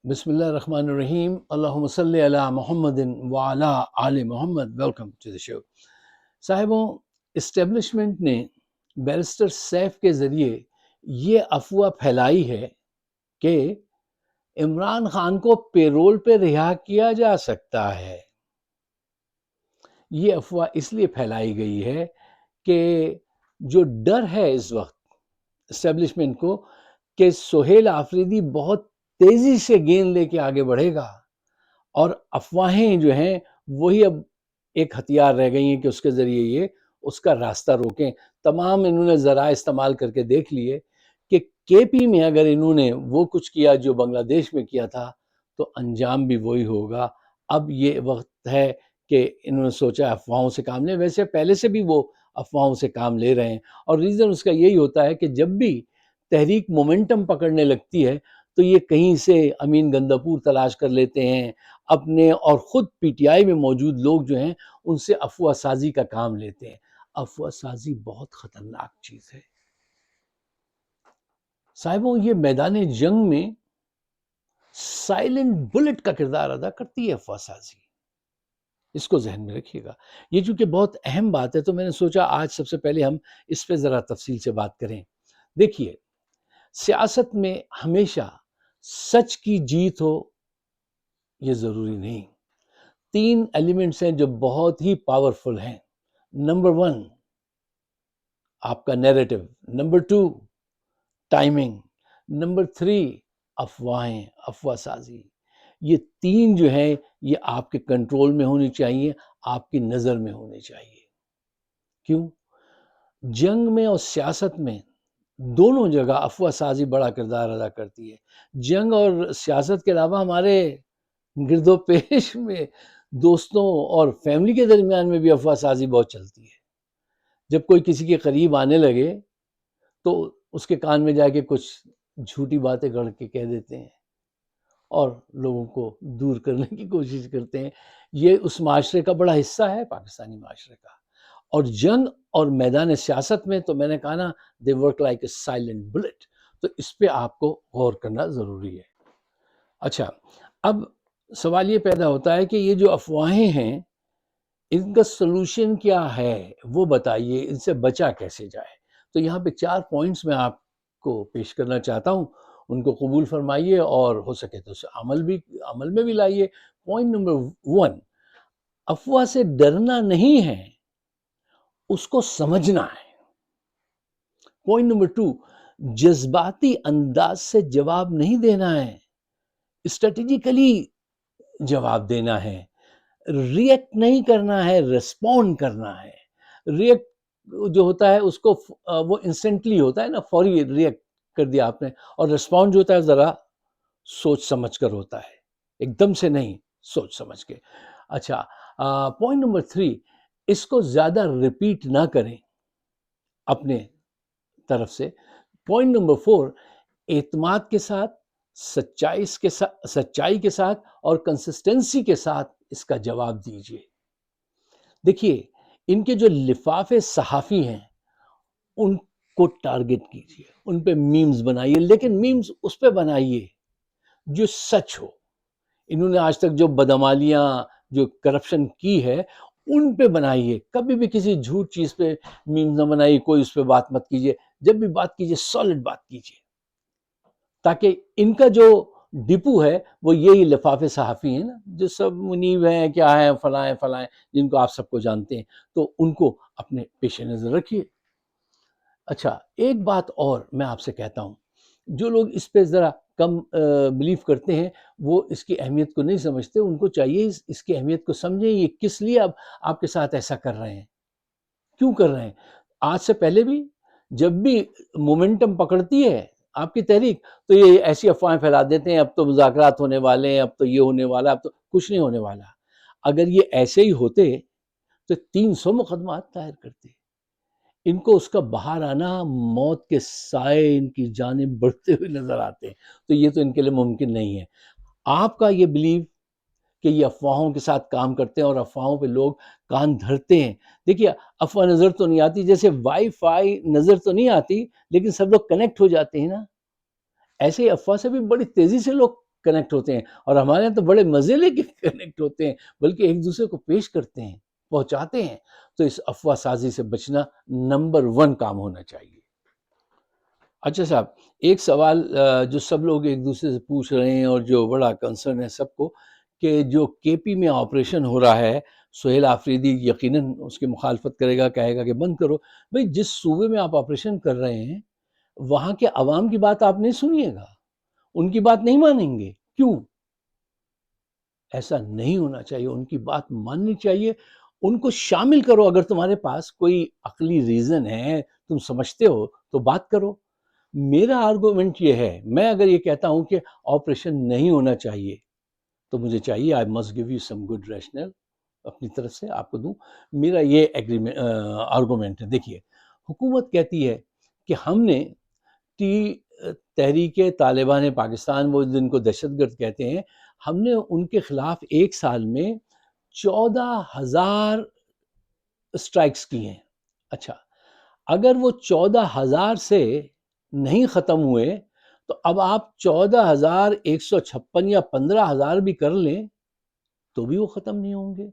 بسم اللہ الرحمن الرحیم، اللہم صلی علی محمد وعلی آل محمد۔ Welcome to the show. صاحبوں، اسٹیبلشمنٹ نے بیرسٹر سیف کے ذریعے یہ افواہ پھیلائی ہے کہ عمران خان کو پیرول پہ رہا کیا جا سکتا ہے۔ یہ افواہ اس لیے پھیلائی گئی ہے کہ جو ڈر ہے اس وقت اسٹیبلشمنٹ کو کہ سہیل آفریدی بہت تیزی سے گیند لے کے آگے بڑھے گا، اور افواہیں جو ہیں وہی اب ایک ہتھیار رہ گئی ہیں کہ اس کے ذریعے یہ اس کا راستہ روکیں۔ تمام انہوں نے ذرائع استعمال کر کے دیکھ لیے کہ کے پی میں اگر انہوں نے وہ کچھ کیا جو بنگلہ دیش میں کیا تھا تو انجام بھی وہی ہوگا۔ اب یہ وقت ہے کہ انہوں نے سوچا افواہوں سے کام لیں۔ ویسے پہلے سے بھی وہ افواہوں سے کام لے رہے ہیں، اور ریزن اس کا یہی ہوتا ہے کہ جب بھی تحریک مومنٹم پکڑنے لگتی ہے تو یہ کہیں سے امین گنداپور تلاش کر لیتے ہیں اپنے، اور خود پی ٹی آئی میں موجود لوگ جو ہیں ان سے افواہ سازی کا کام لیتے ہیں۔ افواہ سازی بہت خطرناک چیز ہے صاحبوں۔ یہ میدان جنگ میں سائلنٹ بلٹ کا کردار ادا کرتی ہے افواہ سازی، اس کو ذہن میں رکھیے گا۔ یہ چونکہ بہت اہم بات ہے تو میں نے سوچا آج سب سے پہلے ہم اس پہ ذرا تفصیل سے بات کریں۔ دیکھیے، سیاست میں ہمیشہ سچ کی جیت ہو یہ ضروری نہیں۔ تین ایلیمنٹس ہیں جو بہت ہی پاورفل ہیں۔ نمبر 1 آپ کا نیریٹو، نمبر 2 ٹائمنگ، نمبر 3 افواہیں، افواہ سازی۔ یہ تین جو ہیں یہ آپ کے کنٹرول میں ہونی چاہیے، آپ کی نظر میں ہونی چاہیے۔ کیوں؟ جنگ میں اور سیاست میں دونوں جگہ افواہ سازی بڑا کردار ادا کرتی ہے۔ جنگ اور سیاست کے علاوہ ہمارے گرد و پیش میں دوستوں اور فیملی کے درمیان میں بھی افواہ سازی بہت چلتی ہے۔ جب کوئی کسی کے قریب آنے لگے تو اس کے کان میں جا کے کچھ جھوٹی باتیں گڑھ کے کہہ دیتے ہیں اور لوگوں کو دور کرنے کی کوشش کرتے ہیں۔ یہ اس معاشرے کا بڑا حصہ ہے، پاکستانی معاشرے کا۔ اور جنگ اور میدان سیاست میں تو میں نے کہا نا، they work like a silent bullet، تو اس پہ آپ کو غور کرنا ضروری ہے۔ اچھا، اب سوال یہ پیدا ہوتا ہے کہ یہ جو افواہیں ہیں ان کا سلوشن کیا ہے، وہ بتائیے، ان سے بچا کیسے جائے۔ تو یہاں پہ 4 پوائنٹس میں آپ کو پیش کرنا چاہتا ہوں، ان کو قبول فرمائیے اور ہو سکے تو اسے عمل میں بھی لائیے۔ پوائنٹ نمبر 1، افواہ سے ڈرنا نہیں ہے، اس کو سمجھنا ہے۔ پوائنٹ نمبر 2، جذباتی انداز سے جواب نہیں دینا ہے، اسٹریٹجیکلی جواب دینا ہے۔ ریئیکٹ نہیں کرنا ہے، ریسپونڈ کرنا ہے۔ ریئیکٹ جو ہوتا ہے اس کو وہ انسٹنٹلی ہوتا ہے نا، فوری ریئیکٹ کر دیا آپ نے، اور ریسپونڈ جو ہوتا ہے ذرا سوچ سمجھ کر ہوتا ہے، ایک دم سے نہیں، سوچ سمجھ کے۔ اچھا، پوائنٹ نمبر 3، اس کو زیادہ ریپیٹ نہ کریں اپنے طرف سے۔ پوائنٹ نمبر 4، اعتماد کے ساتھ، سچائی کے ساتھ اور کنسسٹنسی کے ساتھ اس کا جواب دیجیے۔ دیکھیے، ان کے جو لفافے صحافی ہیں ان کو ٹارگٹ کیجیے، ان پہ میمز بنائیے، لیکن میمز اس پہ بنائیے جو سچ ہو۔ انہوں نے آج تک جو بدعمالیاں، جو کرپشن کی ہے ان پہ بنائیے، کبھی بھی کسی جھوٹ چیز پہ میمز نہ بنائیے، کوئی اس پہ بات مت کیجیے۔ جب بھی بات کیجیے سالڈ بات کیجیے، تاکہ ان کا جو ڈپو ہے وہ یہی لفافے صحافی ہیں نا، جو سب منیب ہیں، کیا ہیں، فلاں فلاں، جن کو آپ سب کو جانتے ہیں، تو ان کو اپنے پیش نظر رکھیے۔ اچھا، ایک بات اور میں آپ سے کہتا ہوں، جو لوگ اس پہ ذرا کم بلیو کرتے ہیں وہ اس کی اہمیت کو نہیں سمجھتے۔ ان کو چاہیے اس کی اہمیت کو سمجھیں، یہ کس لیے اب آپ کے ساتھ ایسا کر رہے ہیں، کیوں کر رہے ہیں۔ آج سے پہلے بھی جب بھی مومنٹم پکڑتی ہے آپ کی تحریک تو یہ ایسی افواہیں پھیلا دیتے ہیں، اب تو مذاکرات ہونے والے ہیں، اب تو یہ ہونے والا، اب تو کچھ نہیں ہونے والا۔ اگر یہ ایسے ہی ہوتے تو 300 مقدمات دائر کرتے۔ ان کو اس کا باہر آنا، موت کے سائے ان کی جانب بڑھتے ہوئے نظر آتے ہیں، تو یہ تو ان کے لیے ممکن نہیں ہے۔ آپ کا یہ بلیو کہ یہ افواہوں کے ساتھ کام کرتے ہیں اور افواہوں پہ لوگ کان دھرتے ہیں۔ دیکھیے، افواہ نظر تو نہیں آتی، جیسے وائی فائی نظر تو نہیں آتی لیکن سب لوگ کنیکٹ ہو جاتے ہیں نا، ایسے ہی افواہ سے بھی بڑی تیزی سے لوگ کنیکٹ ہوتے ہیں، اور ہمارے یہاں تو بڑے مزے لے کے کنیکٹ ہوتے ہیں، بلکہ ایک دوسرے کو پیش کرتے ہیں، پہنچاتے ہیں. تو اس افواہ سازی سے بچنا نمبر 1 کام ہونا چاہیے. اچھا صاحب، ایک سوال جو سب لوگ ایک دوسرے سے پوچھ رہے ہیں اور جو بڑا کنسرن ہے سب کو، کہ جو کے پی میں آپریشن ہو رہا ہے، سہیل آفریدی یقیناً اس کی مخالفت کرے گا، کہے گا کہ بند کرو. بھئی جس صوبے میں آپ آپریشن کر رہے ہیں وہاں کے عوام کی بات آپ نہیں سنیے گا، ان کی بات نہیں مانیں گے. کیوں؟ ایسا نہیں ہونا چاہیے، ان کی بات ماننی چاہیے. ان کو شامل کرو، اگر تمہارے پاس کوئی عقلی ریزن ہے، تم سمجھتے ہو تو بات کرو. میرا آرگومنٹ یہ ہے، میں اگر یہ کہتا ہوں کہ آپریشن نہیں ہونا چاہیے تو مجھے چاہیے I must give you some good rational اپنی طرف سے آپ کو دوں. میرا یہ آرگومنٹ ہے. دیکھیے، حکومت کہتی ہے کہ ہم نے تحریک طالبان پاکستان، وہ جن کو دہشت گرد کہتے ہیں، ہم نے ان کے خلاف ایک سال میں 14,000 اسٹرائکس کی ہیں. اچھا، اگر وہ 14,000 سے نہیں ختم ہوئے تو اب آپ 14,156 یا 15,000 بھی کر لیں تو بھی وہ ختم نہیں ہوں گے.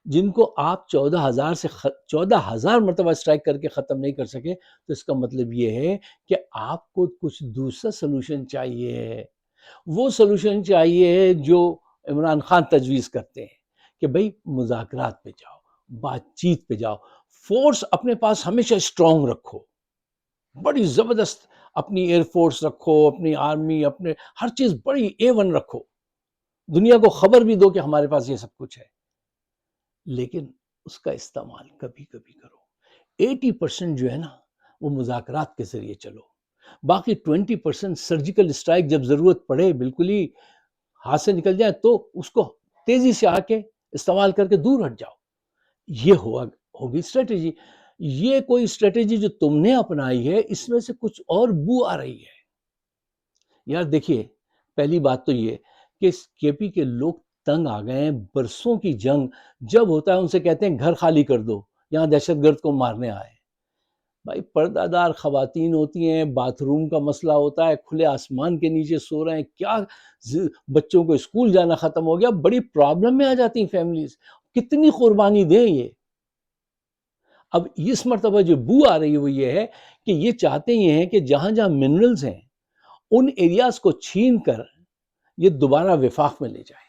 جن کو آپ 14,000 مرتبہ اسٹرائک کر کے ختم نہیں کر سکے، تو اس کا مطلب یہ ہے کہ آپ کو کچھ دوسرا سلوشن چاہیے. وہ سلوشن چاہیے جو عمران خان تجویز کرتے ہیں کہ بھئی مذاکرات پہ جاؤ، بات چیت پہ جاؤ، فورس اپنے پاس ہمیشہ اسٹرانگ رکھو، بڑی زبردست اپنی ایئر فورس رکھو، اپنی آرمی، اپنے ہر چیز بڑی A1 رکھو، دنیا کو خبر بھی دو کہ ہمارے پاس یہ سب کچھ ہے. لیکن اس کا استعمال کبھی کبھی کرو. 80% جو ہے نا وہ مذاکرات کے ذریعے چلو، باقی 20% سرجیکل اسٹرائک جب ضرورت پڑے، بالکل ہی ہاتھ سے نکل جائے تو اس کو تیزی سے آ کے استعمال کر کے دور ہٹ جاؤ. یہ ہوگی اسٹریٹجی. یہ کوئی اسٹریٹجی جو تم نے اپنائی ہے، اس میں سے کچھ اور بو آ رہی ہے. یار دیکھیے، پہلی بات تو یہ کہ اس کے پی کے لوگ تنگ آ گئے ہیں. برسوں کی جنگ جب ہوتا ہے ان سے کہتے ہیں گھر خالی کر دو، یہاں دہشت گرد کو مارنے آئے. بھائی پردہ دار خواتین ہوتی ہیں، باتھ روم کا مسئلہ ہوتا ہے، کھلے آسمان کے نیچے سو رہے ہیں، کیا بچوں کو اسکول جانا ختم ہو گیا، بڑی پرابلم میں آ جاتی ہیں فیملیز. کتنی قربانی دیں یہ. اب اس مرتبہ جو بو آ رہی ہے وہ یہ ہے کہ یہ چاہتے یہ ہیں کہ جہاں جہاں منرلز ہیں ان ایریاز کو چھین کر یہ دوبارہ وفاق میں لے جائیں.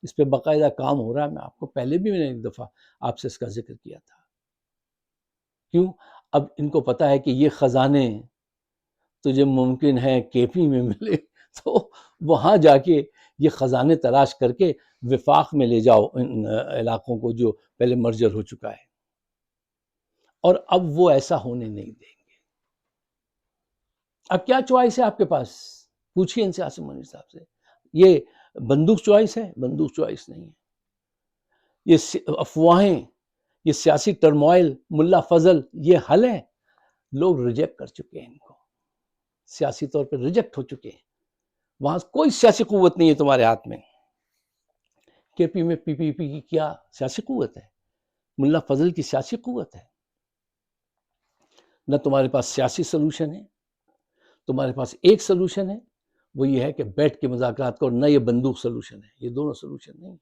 اس پہ باقاعدہ کام ہو رہا ہے. میں آپ کو پہلے بھی میں نے ایک دفعہ آپ سے اس کا ذکر کیا تھا. کیوں؟ اب ان کو پتا ہے کہ یہ خزانے تجھے ممکن ہے کے پی میں ملے، تو وہاں جا کے یہ خزانے تلاش کر کے وفاق میں لے جاؤ ان علاقوں کو جو پہلے مرجر ہو چکا ہے. اور اب وہ ایسا ہونے نہیں دیں گے. اب کیا چوائس ہے آپ کے پاس؟ پوچھئے ان سے، عاصم منیر صاحب سے. یہ بندوق چوائس ہے؟ بندوق چوائس نہیں ہے. یہ افواہیں، یہ سیاسی ٹرموائل، ملا فضل، یہ حل ہے؟ لوگ ریجیکٹ کر چکے ہیں ان کو، سیاسی طور پہ ریجیکٹ ہو چکے ہیں. وہاں کوئی سیاسی قوت نہیں ہے تمہارے ہاتھ میں. کے پی میں پی پی پی کی کیا سیاسی قوت ہے؟ ملا فضل کی سیاسی قوت ہے؟ نہ تمہارے پاس سیاسی سلوشن ہے. تمہارے پاس ایک سلوشن ہے، وہ یہ ہے کہ بیٹھ کے مذاکرات کرو. نہ یہ بندوق سلوشن ہے، یہ دونوں سلوشن نہیں.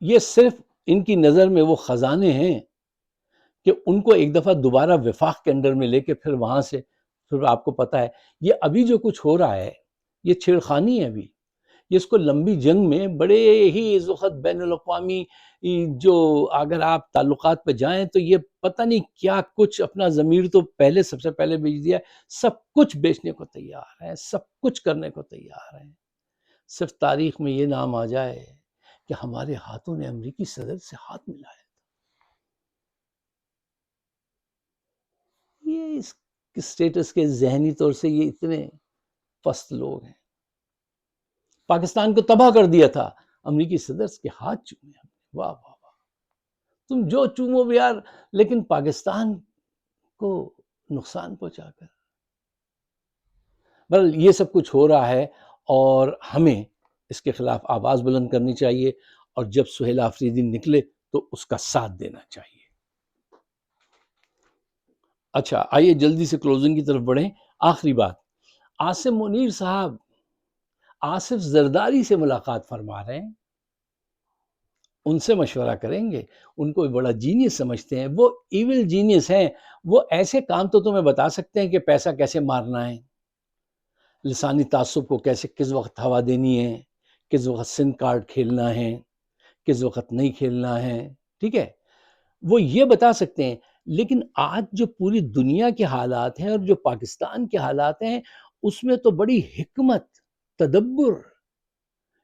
یہ صرف ان کی نظر میں وہ خزانے ہیں کہ ان کو ایک دفعہ دوبارہ وفاق کے انڈر میں لے کے پھر وہاں سے پھر آپ کو پتا ہے یہ ابھی جو کچھ ہو رہا ہے یہ چھیڑخانی ہے. ابھی یہ اس کو لمبی جنگ میں بڑے ہی اس وقت بین الاقوامی جو اگر آپ تعلقات پہ جائیں تو یہ پتہ نہیں کیا کچھ اپنا ضمیر تو پہلے سب سے پہلے بیچ دیا. سب کچھ بیچنے کو تیار ہیں، سب کچھ کرنے کو تیار ہیں. صرف تاریخ میں یہ نام آ جائے کہ ہمارے ہاتھوں نے امریکی صدر سے ہاتھ ملایا. یہ اس اسٹیٹس کے ذہنی طور سے یہ اتنے پست لوگ ہیں. پاکستان کو تباہ کر دیا تھا، امریکی صدر کے ہاتھ چومے ہم نے. واہ واہ واہ. تم جو چومو بھی یار، لیکن پاکستان کو نقصان پہنچا کر. بل یہ سب کچھ ہو رہا ہے اور ہمیں اس کے خلاف آواز بلند کرنی چاہیے، اور جب سہیل آفریدی نکلے تو اس کا ساتھ دینا چاہیے. اچھا آئیے جلدی سے کلوزنگ کی طرف بڑھیں. آخری بات، عاصم منیر صاحب آصف زرداری سے ملاقات فرما رہے ہیں، ان سے مشورہ کریں گے، ان کو بڑا جینیس سمجھتے ہیں، وہ ایول جینیس ہیں، وہ ایسے کام تو تمہیں بتا سکتے ہیں کہ پیسہ کیسے مارنا ہے، لسانی تعصب کو کیسے کس وقت ہوا دینی ہے، کس وقت سم کارڈ کھیلنا ہے، کس وقت نہیں کھیلنا ہے، ٹھیک ہے، وہ یہ بتا سکتے ہیں۔ لیکن آج جو پوری دنیا کے حالات ہیں اور جو پاکستان کے حالات ہیں، اس میں تو بڑی حکمت، تدبر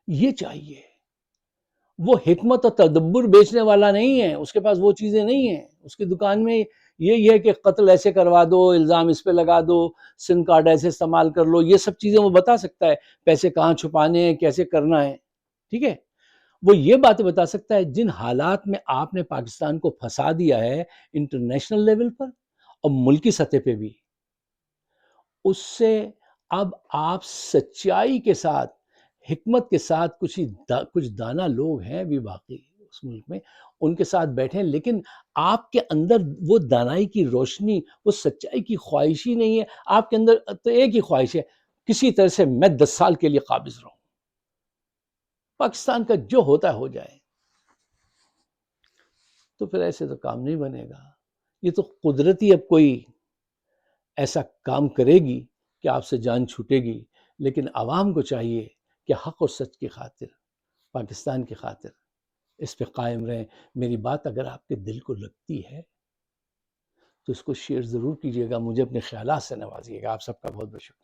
یہ چاہیے۔ وہ حکمت اور تدبر بیچنے والا نہیں ہے، اس کے پاس وہ چیزیں نہیں ہیں، اس کی دکان میں یہی ہے کہ قتل ایسے کروا دو، الزام اس پہ لگا دو، سم کارڈ ایسے استعمال کر لو، یہ سب چیزیں وہ بتا سکتا ہے، پیسے کہاں چھپانے ہیں، کیسے کرنا ہے، ٹھیک ہے، وہ یہ باتیں بتا سکتا ہے۔ جن حالات میں آپ نے پاکستان کو پھنسا دیا ہے انٹرنیشنل لیول پر اور ملکی سطح پہ بھی، اس سے اب آپ سچائی کے ساتھ، حکمت کے ساتھ، کچھ دانا لوگ ہیں بھی باقی اس ملک میں، ان کے ساتھ بیٹھیں، لیکن آپ کے اندر وہ دانائی کی روشنی، وہ سچائی کی خواہش ہی نہیں ہے، آپ کے اندر تو ایک ہی خواہش ہے، کسی طرح سے میں 10 سال کے لیے قابض رہوں، پاکستان کا جو ہوتا ہے ہو جائے۔ تو پھر ایسے تو کام نہیں بنے گا، یہ تو قدرتی اب کوئی ایسا کام کرے گی کہ آپ سے جان چھوٹے گی، لیکن عوام کو چاہیے کہ حق اور سچ کی خاطر، پاکستان کی خاطر اس پہ قائم رہیں۔ میری بات اگر آپ کے دل کو لگتی ہے تو اس کو شیئر ضرور کیجیے گا، مجھے اپنے خیالات سے نوازیے گا۔ آپ سب کا بہت بہت شکریہ۔